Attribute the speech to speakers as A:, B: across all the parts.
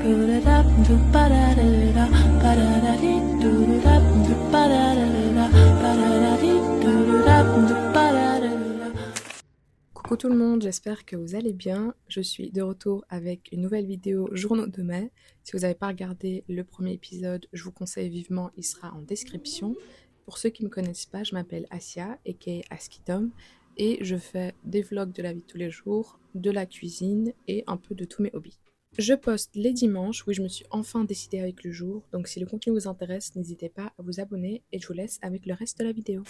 A: Coucou tout le monde, j'espère que vous allez bien. Je suis de retour avec une nouvelle vidéo journaux de mai. Si vous n'avez pas regardé le premier épisode, je vous conseille vivement, il sera en description. Pour ceux qui ne me connaissent pas, je m'appelle Asia, aka Askitom, et je fais des vlogs de la vie de tous les jours, de la cuisine et un peu de tous mes hobbies. Je poste les dimanches, oui je me suis enfin décidée avec le jour, donc si le contenu vous intéresse, n'hésitez pas à vous abonner et je vous laisse avec le reste de la vidéo.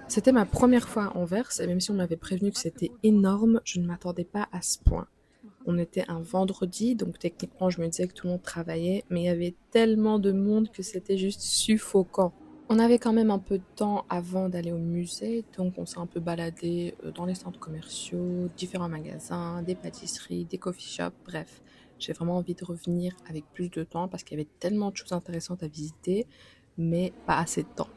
A: C'était ma première fois à Anvers et même si on m'avait prévenu que c'était énorme, je ne m'attendais pas à ce point. On était un vendredi, donc techniquement je me disais que tout le monde travaillait, mais il y avait tellement de monde que c'était juste suffocant. On avait quand même un peu de temps avant d'aller au musée, donc on s'est un peu baladé dans les centres commerciaux, différents magasins, des pâtisseries, des coffee shops, bref. J'ai vraiment envie de revenir avec plus de temps parce qu'il y avait tellement de choses intéressantes à visiter, mais pas assez de temps.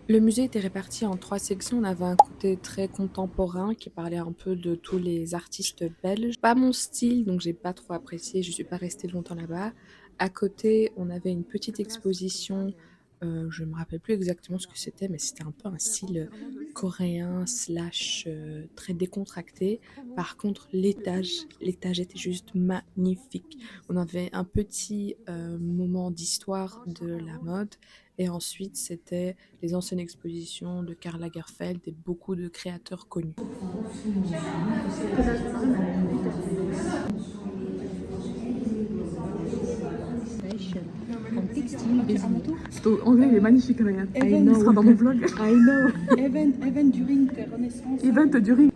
A: Le musée était réparti en 3 sections. On avait un côté très contemporain qui parlait un peu de tous les artistes belges. Pas mon style, donc j'ai pas trop apprécié, je suis pas restée longtemps là-bas. À côté, on avait une petite exposition, je me rappelle plus exactement ce que c'était, mais c'était un peu un style coréen slash très décontracté. Par contre, l'étage était juste magnifique. On avait un petit moment d'histoire de la mode. Et ensuite, c'était les anciennes expositions de Karl Lagerfeld et beaucoup de créateurs connus.
B: Ton anglais il est magnifique, regarde. Il sera dans mon vlog.
C: I know. Even during the Renaissance.
B: Event during.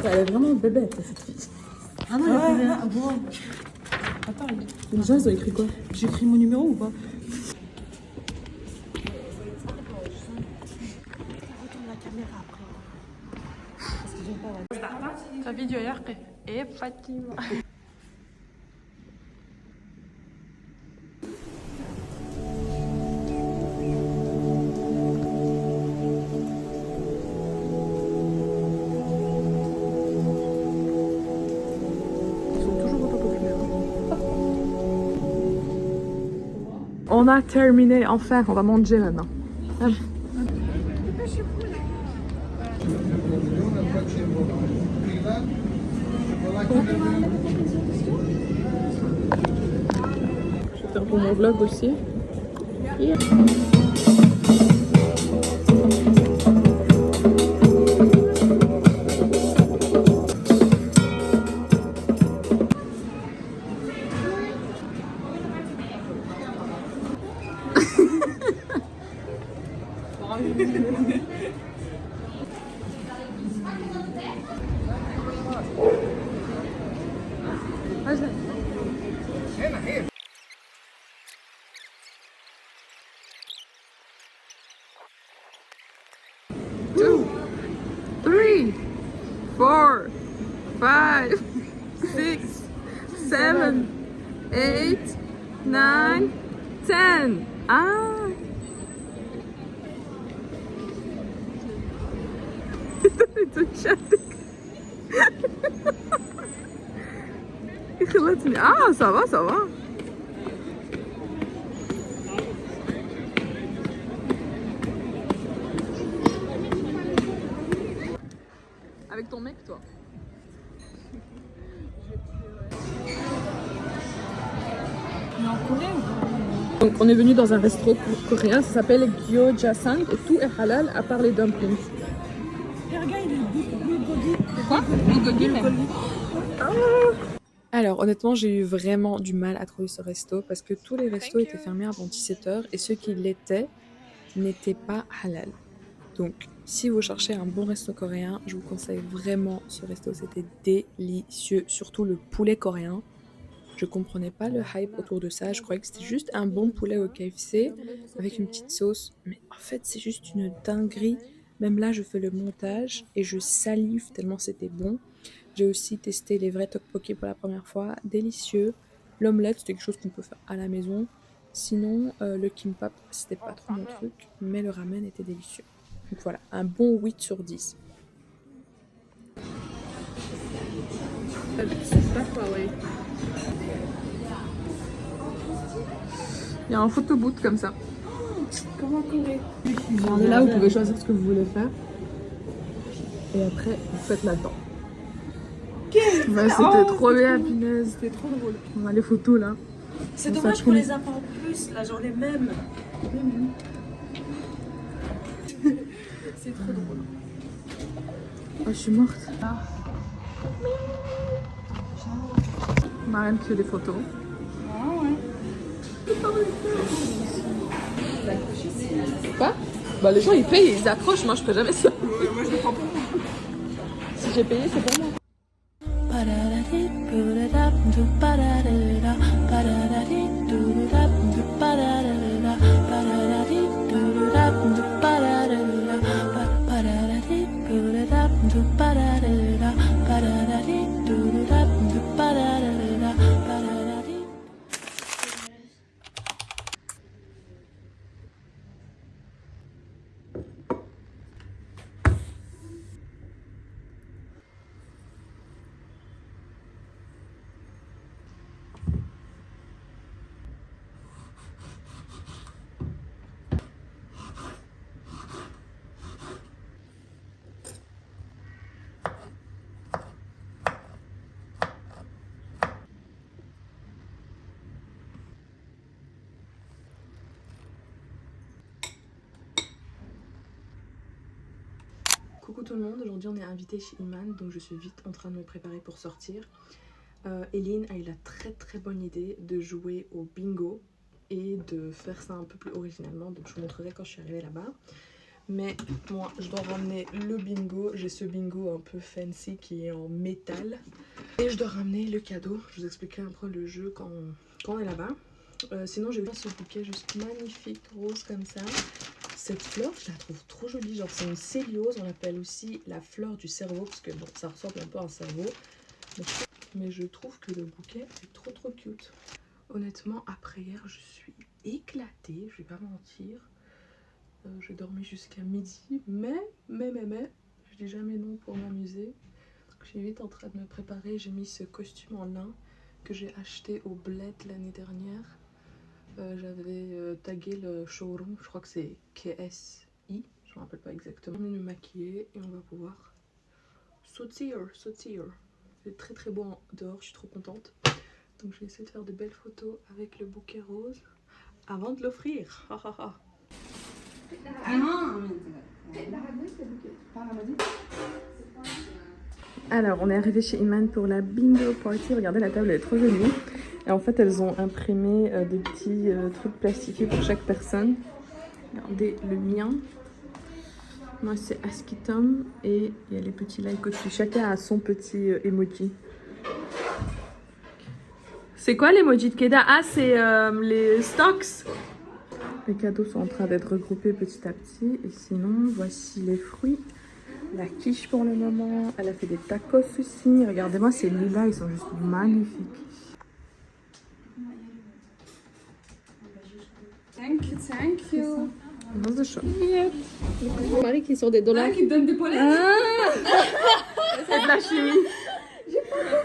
B: Elle est vraiment bébête cette fille.
C: Ah non, il y a plus rien. Bon. Attends,
B: Les gens ils ont écrit quoi?
C: j'ai écrit mon numéro ou pas?
B: Ta vidéo et Fatima. On a terminé, enfin, on va manger maintenant. Je vais faire pour mon vlog aussi. Yeah. Two, 3, 4, 5, 6, 7, 8, 9, 10. Ah! Ah, ça va, ça va. Avec ton mec, toi. Donc on est venu dans un resto coréen, ça s'appelle Gyeojasang et tout est halal à part les dumplings.
C: Et regarde, il est bulgogi.
B: Quoi? Bulgogi même.
A: Alors honnêtement, j'ai eu vraiment du mal à trouver ce resto parce que tous les restos étaient fermés avant 17h et ceux qui l'étaient n'étaient pas halal. Donc si vous cherchez un bon resto coréen, je vous conseille vraiment ce resto, c'était délicieux, surtout le poulet coréen. Je comprenais pas le hype autour de ça, je croyais que c'était juste un bon poulet au KFC avec une petite sauce, mais en fait c'est juste une dinguerie. Même là, je fais le montage et je salive tellement c'était bon. J'ai aussi testé les vrais tteokbokki pour la première fois, délicieux. L'omelette, c'était quelque chose qu'on peut faire à la maison. Sinon, le kimbap, c'était pas trop mon truc, mais le ramen était délicieux. Donc voilà, un bon 8 sur 10.
B: Il y a un photo boot comme ça.
C: Comment courir?
B: On est là, vous pouvez choisir ce que vous voulez faire. Et après, vous faites l'attente. Bah, c'était trop bien, punaise.
C: C'était trop drôle.
B: On a les photos là.
C: C'est
B: Ça,
C: dommage
B: je
C: qu'on
B: connais.
C: les a pas en plus, la journée même. C'est trop drôle.
B: Oh, je suis morte. Marianne qui fait des photos.
C: Ah ouais.
B: Quoi? Bah les gens ils payent, ils accrochent, moi je ferai jamais ça.
C: Moi je le prends pour moi.
B: Si j'ai payé, c'est pour moi.
A: Coucou tout le monde, aujourd'hui on est invité chez Iman, donc je suis vite en train de me préparer pour sortir. Eline a eu la très bonne idée de jouer au bingo et de faire ça un peu plus originalement, donc je vous montrerai quand je suis arrivée là-bas. Mais moi je dois ramener le bingo, j'ai ce bingo un peu fancy qui est en métal. Et je dois ramener le cadeau, je vous expliquerai un peu le jeu quand on est là-bas. Sinon j'ai vu ce bouquet juste magnifique, rose comme ça. Cette fleur, je la trouve trop jolie, genre c'est une céliose, on l'appelle aussi la fleur du cerveau, parce que bon, ça ressemble un peu à un cerveau. Mais je trouve que le bouquet est trop cute. Honnêtement, après hier, je suis éclatée, je vais pas mentir. J'ai dormi jusqu'à midi, mais, je dis jamais non pour m'amuser. Je suis vite en train de me préparer, j'ai mis ce costume en lin que j'ai acheté au Bled l'année dernière. J'avais tagué le showroom, je crois que c'est KSI, je ne me rappelle pas exactement. Je vais me maquiller et on va pouvoir sortir. C'est très beau dehors, je suis trop contente. Donc je vais essayer de faire de belles photos avec le bouquet rose avant de l'offrir.
B: Alors on est arrivé chez Iman pour la bingo party. Regardez, la table elle est trop jolie. Et en fait elles ont imprimé des petits trucs plastifiés pour chaque personne. Regardez le mien. Moi c'est Askitom et il y a les petits likes au-dessus. Chacun a son petit emoji. C'est quoi l'emoji de Keda? Ah c'est les stocks. Les cadeaux sont en train d'être regroupés petit à petit. Et sinon voici les fruits. La quiche pour le moment. Elle a fait des tacos aussi. Regardez-moi ces lilas, ils sont juste magnifiques.
C: Thank you.
B: Dans le shop.
C: Mon mari qui est sur des dollars. Qui donne des poils.
B: C'est de la chimie.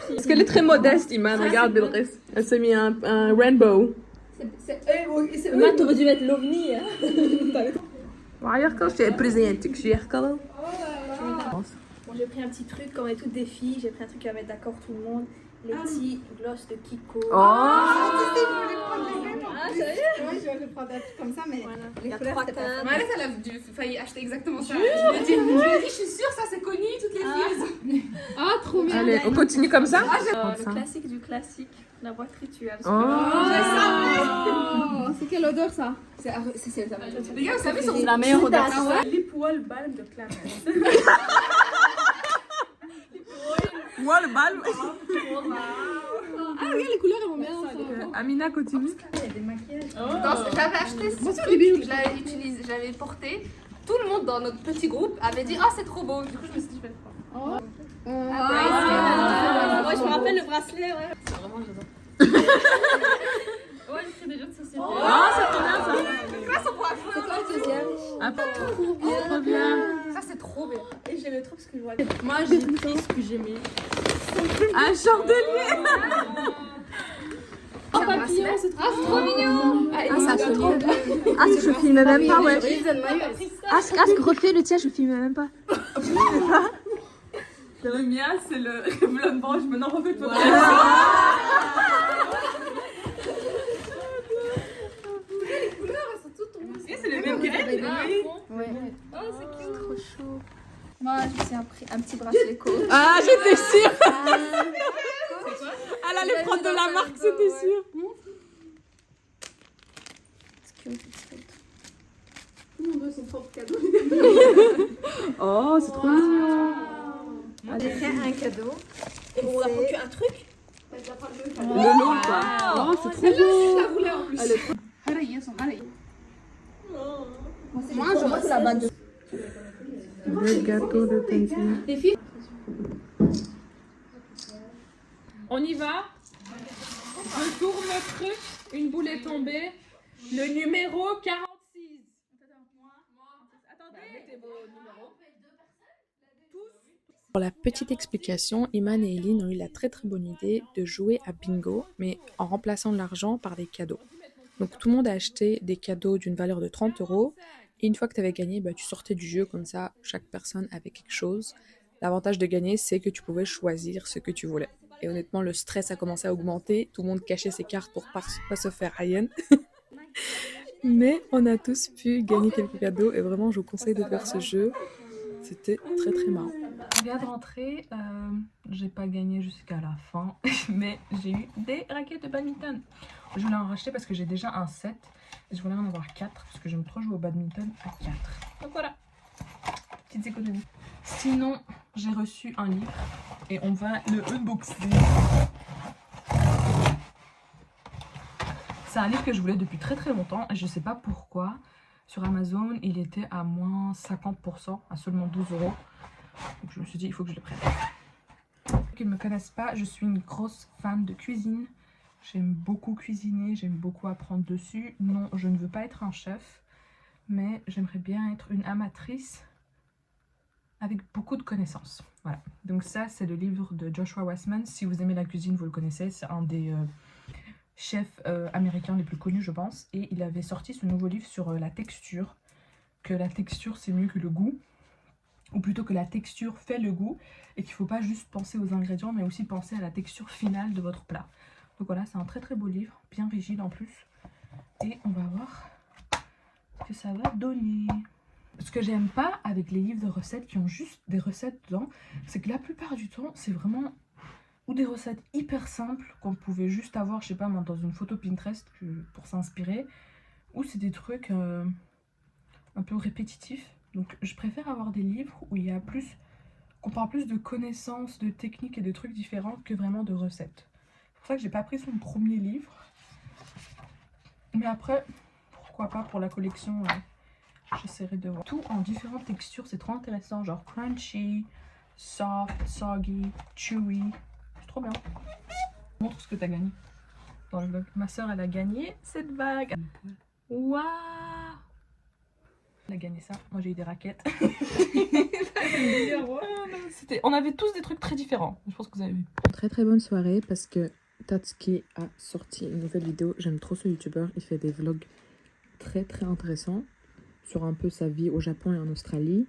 B: Parce qu'elle est très modeste, Iman. Regarde le reste. Elle s'est mis un rainbow.
C: Moi, t'aurais dû mettre l'ovni.
B: Regarde quand je t'ai présenté que je suis Hercule.
D: Bon, j'ai pris un petit truc, comme on est toutes des filles, j'ai pris un truc qui va mettre d'accord tout le monde. Les petits gloss de Kiko.
B: Oh!
D: Sérieux?
E: Oui, je vais prendre un truc comme ça, mais
D: Voilà.
E: les
D: Il y a
E: couleurs,
D: 3
E: c'est pas
D: teintes.
E: ça.
F: Elle a failli acheter exactement ça. Je lui ai dit, je suis sûre, ça c'est connu, toutes les filles.
C: Ah, trop bien.
B: Allez, on continue comme ça?
D: Le classique du classique, la boîte rituelle.
B: Oh!
C: Oh, c'est quelle odeur ça?
F: Les gars, vous savez,
D: C'est la meilleure odeur.
F: les poils balm de Clarence.
B: Moi, le bal.
C: Ah, regarde, les couleurs elles vont bien ensemble.
B: Amina, continue.
F: J'avais acheté ce truc, je l'avais porté tout le monde dans notre petit groupe avait dit ah c'est trop beau. Du coup je me suis dit je vais le prendre.
D: Ouais, je me rappelle le bracelet, ouais.
F: C'est vraiment j'adore. Ouais, je fais des jeux de société.
B: Ah, c'est trop bien ça.
F: Grâce au point
D: C'est quoi le deuxième?
B: Ah, trop bien.
F: Ça c'est trop bien.
D: Et j'aimais trop parce que je vois.
C: Moi, j'ai pris ce que j'aimais.
B: Un chandelier.
F: Oh papillon, c'est trop mignon.
C: Ah, ça
D: trop
C: Ah, je filme même pas, ouais. Ah, ce que refait le tien, je filme même pas.
B: Le mien, c'est le Revlon Branche. Maintenant, refais le photo. C'est les mêmes qu'elle.
D: Ouais.
F: Oh c'est cute.
D: Trop chaud. Moi, je me suis pris un petit bracelet Coach.
B: Ah, j'étais sûre.
D: Ah,
B: Elle allait prendre de la marque, c'était sûr.
E: Tout le monde veut son propre cadeau.
B: Oh, c'est trop mignon.
D: j'ai fait un cadeau. Et on a reçu un truc.
B: Le lot, quoi. Oh, c'est trop beau.
E: Je la voulais en plus.
B: Elle est trop...
D: Moi, je vois la bague de.
B: Le gâteau de Tanzanie.
F: Les filles.
A: On y va. Je tourne le truc, une boule est tombée. Le numéro 46. Pour la petite explication, Iman et Eileen ont eu la très très bonne idée de jouer à bingo, mais en remplaçant l'argent par des cadeaux. Donc tout le monde a acheté des cadeaux d'une valeur de 30 €. Et une fois que tu avais gagné, tu sortais du jeu, comme ça chaque personne avait quelque chose. L'avantage de gagner, c'est que tu pouvais choisir ce que tu voulais. Et honnêtement, le stress a commencé à augmenter. Tout le monde cachait ses cartes pour pas se faire haïen. Mais on a tous pu gagner quelques cadeaux et vraiment, je vous conseille de faire ce jeu. C'était très très marrant.
B: Je viens de rentrer, j'ai pas gagné jusqu'à la fin, mais j'ai eu des raquettes de badminton. Je voulais en racheter parce que j'ai déjà un set. Et je voulais en avoir 4 parce que j'aime trop jouer au badminton à 4. Donc voilà, petites économies. Sinon, j'ai reçu un livre et on va le unboxer. C'est un livre que je voulais depuis très très longtemps et je sais pas pourquoi. Sur Amazon, il était à moins 50%, à seulement 12 €. Donc je me suis dit, il faut que je le prenne. Pour ceux qui ne me connaissent pas, je suis une grosse fan de cuisine. J'aime beaucoup cuisiner, j'aime beaucoup apprendre dessus. Non, je ne veux pas être un chef, mais j'aimerais bien être une amatrice avec beaucoup de connaissances. Voilà, donc ça c'est le livre de Joshua Westman. Si vous aimez la cuisine, vous le connaissez, c'est un des chefs américains les plus connus, je pense. Et il avait sorti ce nouveau livre sur la texture, que la texture c'est mieux que le goût. Ou plutôt que la texture fait le goût et qu'il ne faut pas juste penser aux ingrédients mais aussi penser à la texture finale de votre plat. Donc voilà, c'est un très très beau livre, bien rigide en plus. Et on va voir ce que ça va donner. Ce que j'aime pas avec les livres de recettes qui ont juste des recettes dedans, c'est que la plupart du temps, c'est vraiment ou des recettes hyper simples qu'on pouvait juste avoir, je sais pas moi, dans une photo Pinterest pour s'inspirer, ou c'est des trucs un peu répétitifs. Donc je préfère avoir des livres où il y a plus, qu'on parle plus de connaissances, de techniques et de trucs différents que vraiment de recettes. C'est pour ça que j'ai pas pris son premier livre. Mais après, pourquoi pas pour la collection, j'essaierai de voir. Tout en différentes textures, c'est trop intéressant. Genre crunchy, soft, soggy, chewy. C'est trop bien. Montre ce que t'as gagné dans le vlog. Ma soeur, elle a gagné cette bague. Waouh! Elle a gagné ça. Moi, j'ai eu des raquettes. On avait tous des trucs très différents. Je pense que vous avez vu.
A: Très très bonne soirée parce que Tatsuki a sorti une nouvelle vidéo. J'aime trop ce youtubeur. Il fait des vlogs très très intéressants sur un peu sa vie au Japon et en Australie.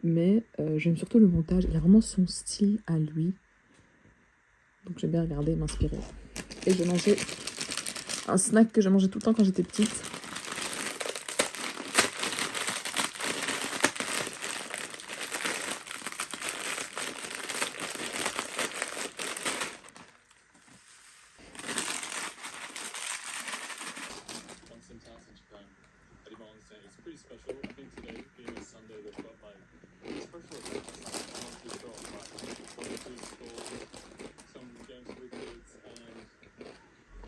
A: Mais j'aime surtout le montage. Il a vraiment son style à lui. Donc j'aime bien regarder et m'inspirer. Et j'ai mangé un snack que j'ai mangé tout le temps quand j'étais petite.
G: It's pretty special. I think today being a Sunday, they've got like special event